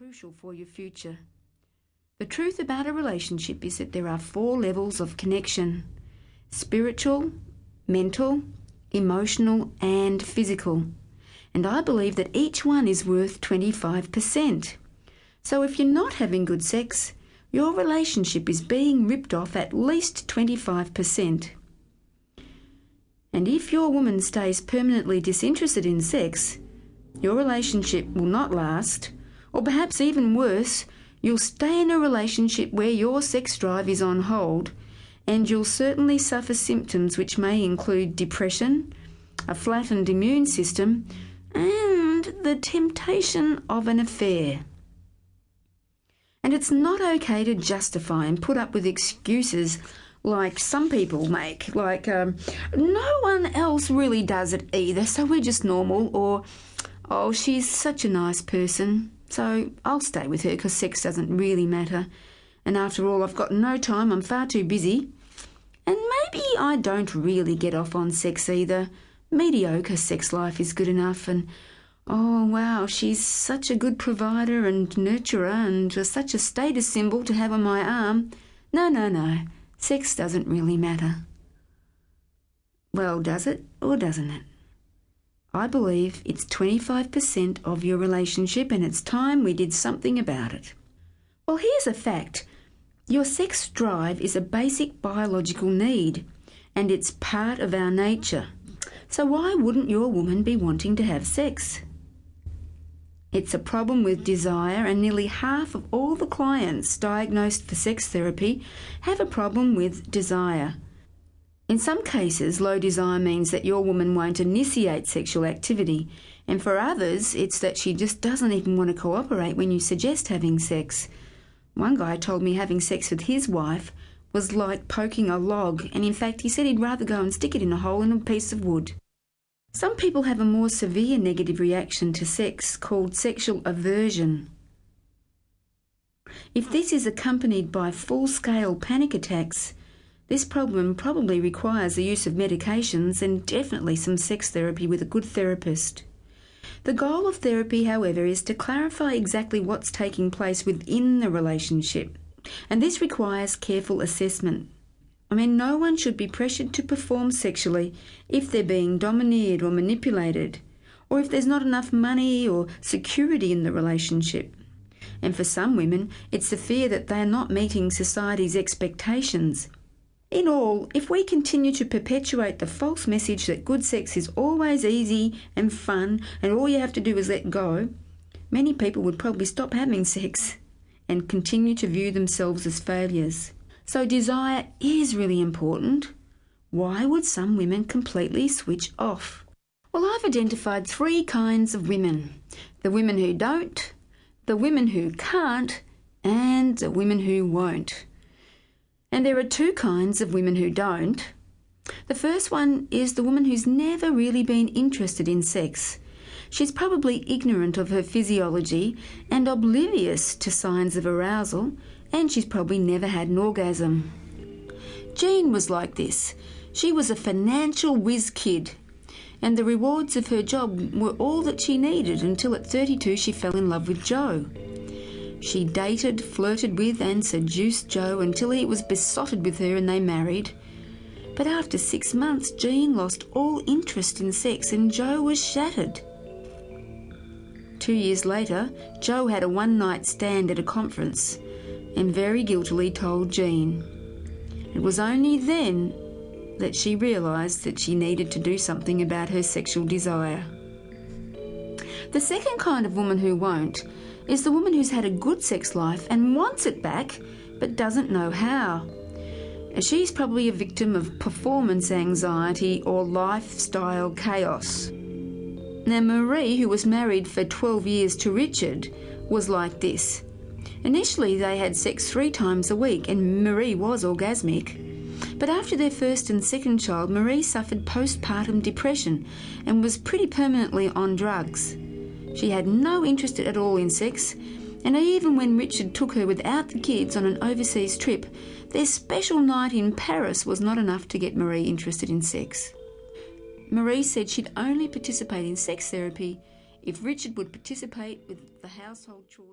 crucial for your future. The truth about a relationship is that there are 4 levels of connection: spiritual, mental, emotional, and physical. And I believe that each one is worth 25%. So if you're not having good sex, your relationship is being ripped off at least 25%. And if your woman stays permanently disinterested in sex, your relationship will not last, or perhaps even worse, you'll stay in a relationship where your sex drive is on hold, and you'll certainly suffer symptoms which may include depression, a flattened immune system, and the temptation of an affair. And it's not okay to justify and put up with excuses like some people make, like, no one else really does it either, so we're just normal, or, oh, she's such a nice person, so I'll stay with her because sex doesn't really matter. And after all, I've got no time, I'm far too busy. And maybe I don't really get off on sex either. Mediocre sex life is good enough, and oh wow, she's such a good provider and nurturer and such a status symbol to have on my arm. No, sex doesn't really matter. Well, does it or doesn't it? I believe it's 25% of your relationship, and it's time we did something about it. Well, here's a fact. Your sex drive is a basic biological need, and it's part of our nature. So why wouldn't your woman be wanting to have sex? It's a problem with desire, and nearly half of all the clients diagnosed for sex therapy have a problem with desire. In some cases, low desire means that your woman won't initiate sexual activity, and for others, it's that she just doesn't even want to cooperate when you suggest having sex. One guy told me having sex with his wife was like poking a log, and in fact he said he'd rather go and stick it in a hole in a piece of wood. Some people have a more severe negative reaction to sex called sexual aversion. If this is accompanied by full-scale panic attacks, this problem probably requires the use of medications and definitely some sex therapy with a good therapist. The goal of therapy, however, is to clarify exactly what's taking place within the relationship, and this requires careful assessment. I mean, no one should be pressured to perform sexually if they're being domineered or manipulated, or if there's not enough money or security in the relationship. And for some women, it's the fear that they're not meeting society's expectations. In all, if we continue to perpetuate the false message that good sex is always easy and fun and all you have to do is let go, many people would probably stop having sex and continue to view themselves as failures. So desire is really important. Why would some women completely switch off? Well, I've identified 3 kinds of women: the women who don't, the women who can't, and the women who won't. And there are 2 kinds of women who don't. The first one is the woman who's never really been interested in sex. She's probably ignorant of her physiology and oblivious to signs of arousal, and she's probably never had an orgasm. Jean was like this. She was a financial whiz kid, and the rewards of her job were all that she needed until at 32 she fell in love with Joe. She dated, flirted with and seduced Joe until he was besotted with her and they married. But after 6 months, Jean lost all interest in sex and Joe was shattered. 2 years later, Joe had a one-night stand at a conference and very guiltily told Jean. It was only then that she realised that she needed to do something about her sexual desire. The second kind of woman who won't is the woman who's had a good sex life and wants it back but doesn't know how. She's probably a victim of performance anxiety or lifestyle chaos. Now Marie, who was married for 12 years to Richard, was like this. Initially they had sex 3 times a week and Marie was orgasmic. But after their first and second child, Marie suffered postpartum depression and was pretty permanently on drugs. She had no interest at all in sex, and even when Richard took her without the kids on an overseas trip, their special night in Paris was not enough to get Marie interested in sex. Marie said she'd only participate in sex therapy if Richard would participate with the household chores.